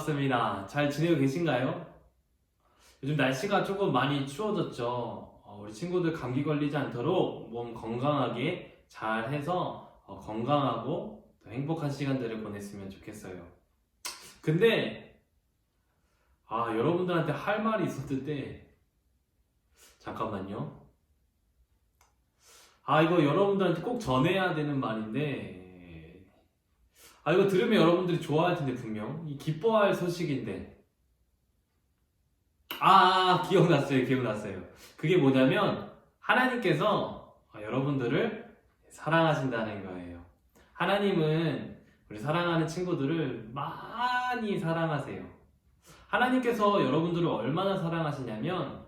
반갑습니다. 잘 지내고 계신가요? 요즘 날씨가 조금 많이 추워졌죠. 우리 친구들 감기 걸리지 않도록 몸 건강하게 잘 해서 건강하고 또 행복한 시간들을 보냈으면 좋겠어요. 근데 여러분들한테 할 말이 있었는데 잠깐만요. 이거 여러분들한테 꼭 전해야 되는 말인데 이거 들으면 여러분들이 좋아할 텐데 분명 이 기뻐할 소식인데 기억났어요. 그게 뭐냐면 하나님께서 여러분들을 사랑하신다는 거예요. 하나님은 우리 사랑하는 친구들을 많이 사랑하세요. 하나님께서 여러분들을 얼마나 사랑하시냐면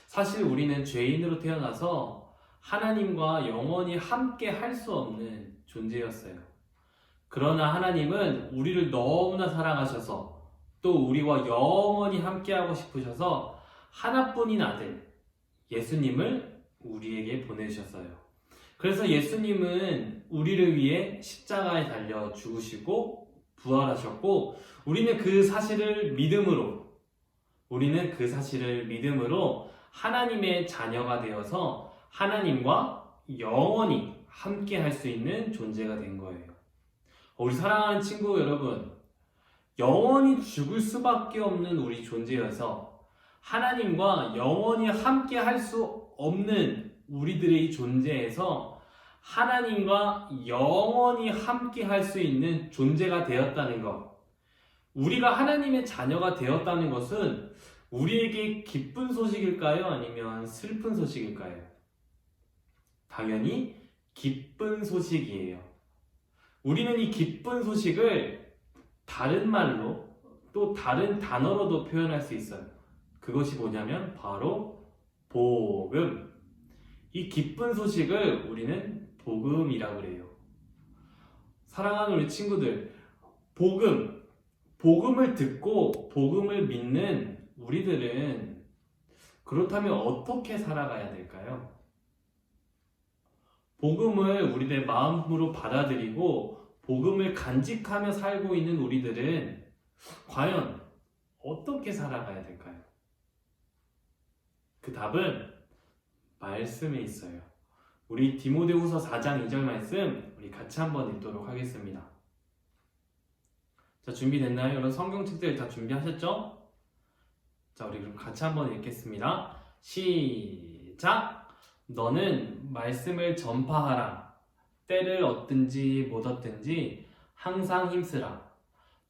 사실 우리는 죄인으로 태어나서 하나님과 영원히 함께 할 수 없는 존재였어요. 그러나 하나님은 우리를 너무나 사랑하셔서 또 우리와 영원히 함께하고 싶으셔서 하나뿐인 아들 예수님을 우리에게 보내주셨어요. 그래서 예수님은 우리를 위해 십자가에 달려 죽으시고 부활하셨고 우리는 그 사실을 믿음으로 하나님의 자녀가 되어서 하나님과 영원히 함께 할 수 있는 존재가 된 거예요. 우리 사랑하는 친구 여러분, 영원히 죽을 수밖에 없는 우리 존재여서 하나님과 영원히 함께 할 수 없는 우리들의 존재에서 하나님과 영원히 함께 할 수 있는 존재가 되었다는 것. 우리가 하나님의 자녀가 되었다는 것은 우리에게 기쁜 소식일까요? 아니면 슬픈 소식일까요? 당연히 기쁜 소식이에요. 우리는 이 기쁜 소식을 다른 말로 또 다른 단어로도 표현할 수 있어요. 그것이 뭐냐면 바로 복음. 이 기쁜 소식을 우리는 복음이라고 그래요. 사랑하는 우리 친구들, 복음을 듣고 복음을 믿는 우리들은 그렇다면 어떻게 살아가야 될까요? 복음을 우리의 마음으로 받아들이고 복음을 간직하며 살고 있는 우리들은 과연 어떻게 살아가야 될까요? 그 답은 말씀에 있어요. 우리 디모데후서 4장 2절 말씀 우리 같이 한번 읽도록 하겠습니다. 자, 준비됐나요? 여러분 성경책들 다 준비하셨죠? 자, 우리 그럼 같이 한번 읽겠습니다. 시작! 너는 말씀을 전파하라. 때를 얻든지 못 얻든지 항상 힘쓰라.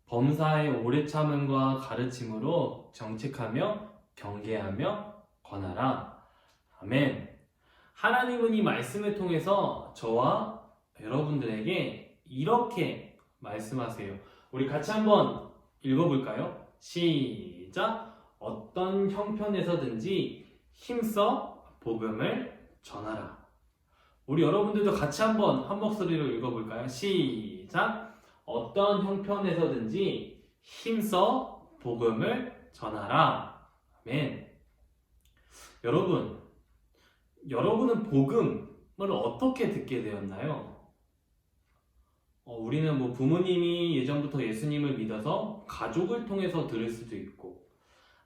범사의 오래 참음과 가르침으로 정책하며 경계하며 권하라. 아멘. 하나님은 이 말씀을 통해서 저와 여러분들에게 이렇게 말씀하세요. 우리 같이 한번 읽어볼까요? 시작! 어떤 형편에서든지 힘써 복음을 전하라. 우리 여러분들도 같이 한번 한 목소리로 읽어볼까요? 시작! 어떤 형편에서든지 힘써 복음을 전하라. 아멘. 여러분은 복음을 어떻게 듣게 되었나요? 우리는 부모님이 예전부터 예수님을 믿어서 가족을 통해서 들을 수도 있고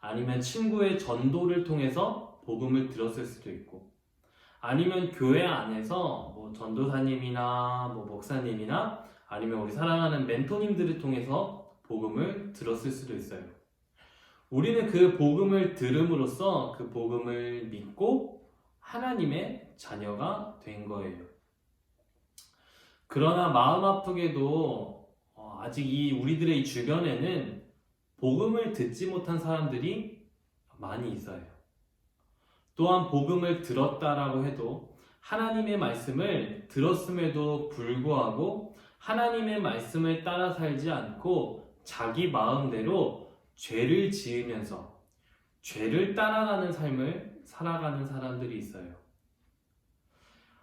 아니면 친구의 전도를 통해서 복음을 들었을 수도 있고 아니면 교회 안에서 전도사님이나 목사님이나 아니면 우리 사랑하는 멘토님들을 통해서 복음을 들었을 수도 있어요. 우리는 그 복음을 들음으로써 그 복음을 믿고 하나님의 자녀가 된 거예요. 그러나 마음 아프게도 아직 우리들의 주변에는 복음을 듣지 못한 사람들이 많이 있어요. 또한 복음을 들었다라고 해도 하나님의 말씀을 들었음에도 불구하고 하나님의 말씀을 따라 살지 않고 자기 마음대로 죄를 지으면서 죄를 따라가는 삶을 살아가는 사람들이 있어요.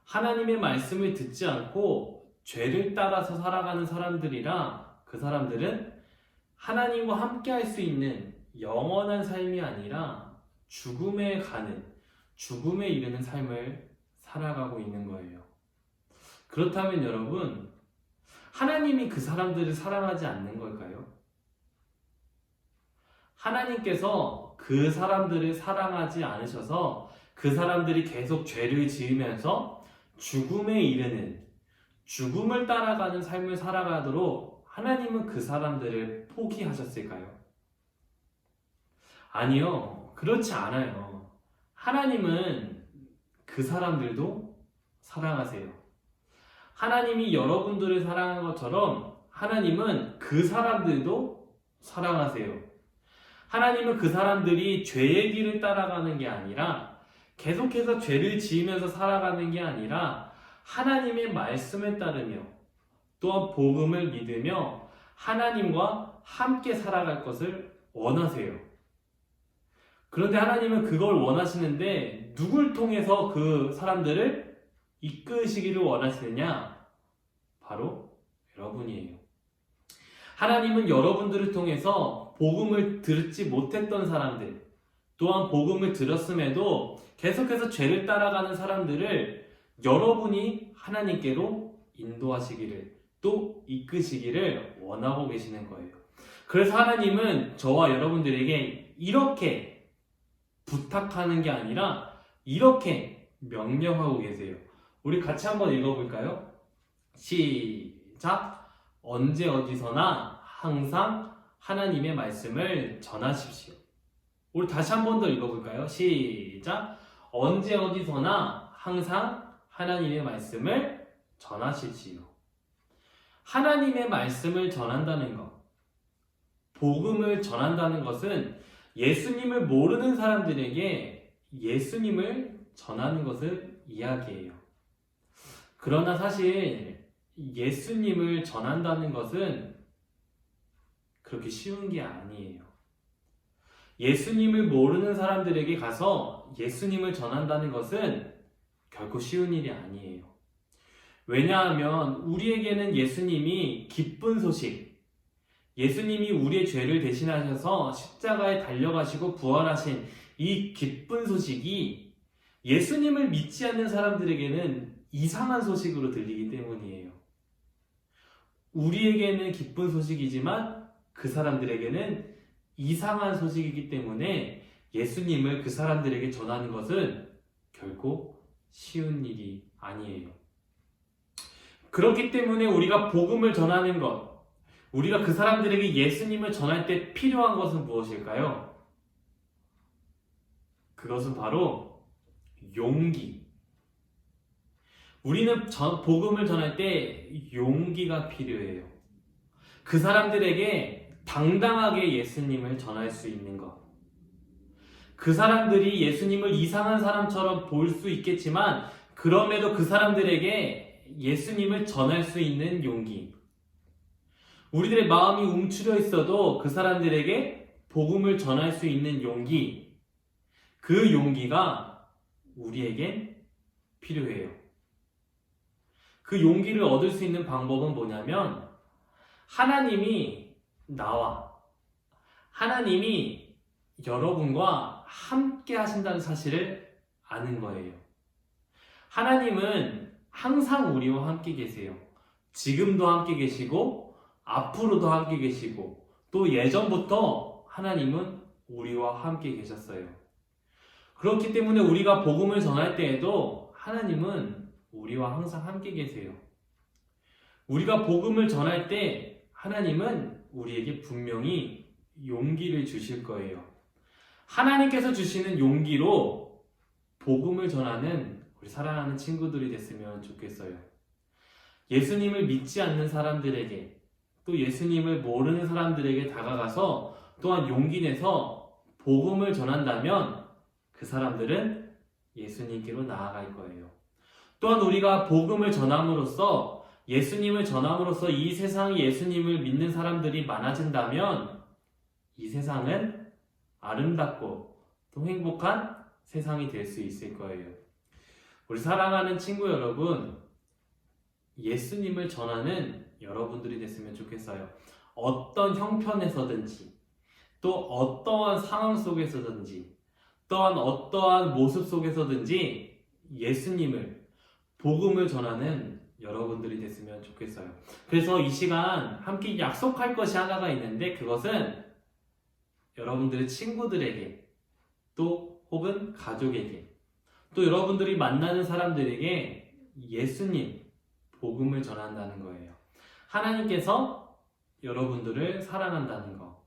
하나님의 말씀을 듣지 않고 죄를 따라서 살아가는 사람들이라 그 사람들은 하나님과 함께 할 수 있는 영원한 삶이 아니라 죽음에 이르는 삶을 살아가고 있는 거예요. 그렇다면 여러분, 하나님이 그 사람들을 사랑하지 않는 걸까요? 하나님께서 그 사람들을 사랑하지 않으셔서 그 사람들이 계속 죄를 지으면서 죽음에 이르는, 죽음을 따라가는 삶을 살아가도록 하나님은 그 사람들을 포기하셨을까요? 아니요, 그렇지 않아요. 하나님은 그 사람들도 사랑하세요. 하나님이 여러분들을 사랑한 것처럼 하나님은 그 사람들도 사랑하세요. 하나님은 그 사람들이 죄의 길을 따라가는 게 아니라, 계속해서 죄를 지으면서 살아가는 게 아니라 하나님의 말씀을 따르며 또한 복음을 믿으며 하나님과 함께 살아갈 것을 원하세요. 그런데 하나님은 그걸 원하시는데 누굴 통해서 그 사람들을 이끄시기를 원하시느냐? 바로 여러분이에요. 하나님은 여러분들을 통해서 복음을 듣지 못했던 사람들, 또한 복음을 들었음에도 계속해서 죄를 따라가는 사람들을 여러분이 하나님께로 인도하시기를, 또 이끄시기를 원하고 계시는 거예요. 그래서 하나님은 저와 여러분들에게 이렇게 부탁하는 게 아니라 이렇게 명령하고 계세요. 우리 같이 한번 읽어볼까요? 시작! 언제 어디서나 항상 하나님의 말씀을 전하십시오. 우리 다시 한 번 더 읽어볼까요? 시작! 언제 어디서나 항상 하나님의 말씀을 전하십시오. 하나님의 말씀을 전한다는 것, 복음을 전한다는 것은 예수님을 모르는 사람들에게 예수님을 전하는 것을 이야기해요. 그러나 사실 예수님을 전한다는 것은 그렇게 쉬운 게 아니에요. 예수님을 모르는 사람들에게 가서 예수님을 전한다는 것은 결코 쉬운 일이 아니에요. 왜냐하면 우리에게는 예수님이 기쁜 소식, 예수님이 우리의 죄를 대신하셔서 십자가에 달려가시고 부활하신 이 기쁜 소식이 예수님을 믿지 않는 사람들에게는 이상한 소식으로 들리기 때문이에요. 우리에게는 기쁜 소식이지만 그 사람들에게는 이상한 소식이기 때문에 예수님을 그 사람들에게 전하는 것은 결코 쉬운 일이 아니에요. 그렇기 때문에 우리가 복음을 전하는 것, 우리가 그 사람들에게 예수님을 전할 때 필요한 것은 무엇일까요? 그것은 바로 용기. 우리는 복음을 전할 때 용기가 필요해요. 그 사람들에게 당당하게 예수님을 전할 수 있는 것. 그 사람들이 예수님을 이상한 사람처럼 볼 수 있겠지만 그럼에도 그 사람들에게 예수님을 전할 수 있는 용기. 우리들의 마음이 움츠려 있어도 그 사람들에게 복음을 전할 수 있는 용기. 그 용기가 우리에겐 필요해요. 그 용기를 얻을 수 있는 방법은 뭐냐면 하나님이 하나님이 여러분과 함께 하신다는 사실을 아는 거예요. 하나님은 항상 우리와 함께 계세요. 지금도 함께 계시고 앞으로도 함께 계시고 또 예전부터 하나님은 우리와 함께 계셨어요. 그렇기 때문에 우리가 복음을 전할 때에도 하나님은 우리와 항상 함께 계세요. 우리가 복음을 전할 때 하나님은 우리에게 분명히 용기를 주실 거예요. 하나님께서 주시는 용기로 복음을 전하는 우리 사랑하는 친구들이 됐으면 좋겠어요. 예수님을 믿지 않는 사람들에게 또 예수님을 모르는 사람들에게 다가가서 또한 용기 내서 복음을 전한다면 그 사람들은 예수님께로 나아갈 거예요. 또한 우리가 복음을 전함으로써 예수님을 전함으로써 이 세상에 예수님을 믿는 사람들이 많아진다면 이 세상은 아름답고 또 행복한 세상이 될 수 있을 거예요. 우리 사랑하는 친구 여러분, 예수님을 전하는 여러분들이 됐으면 좋겠어요. 어떤 형편에서든지 또 어떠한 상황 속에서든지 또한 어떠한 모습 속에서든지 예수님을, 복음을 전하는 여러분들이 됐으면 좋겠어요. 그래서 이 시간 함께 약속할 것이 하나가 있는데 그것은 여러분들의 친구들에게 또 혹은 가족에게 또 여러분들이 만나는 사람들에게 예수님 복음을 전한다는 거예요. 하나님께서 여러분들을 사랑한다는 거.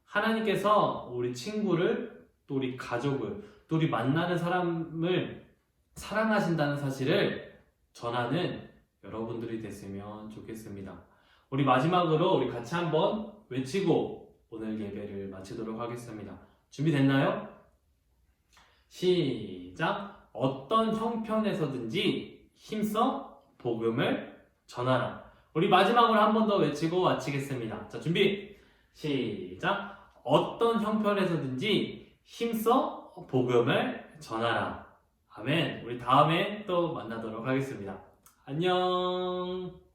하나님께서 우리 친구를 또 우리 가족을 또 우리 만나는 사람을 사랑하신다는 사실을 전하는 여러분들이 됐으면 좋겠습니다. 우리 마지막으로 우리 같이 한번 외치고 오늘 예배를 마치도록 하겠습니다. 준비됐나요? 시작! 어떤 형편에서든지 힘써 복음을 전하라. 우리 마지막으로 한 번 더 외치고 마치겠습니다. 자, 준비! 시작! 어떤 형편에서든지 힘써 복음을 전하라. 아멘. 우리 다음에 또 만나도록 하겠습니다. 안녕.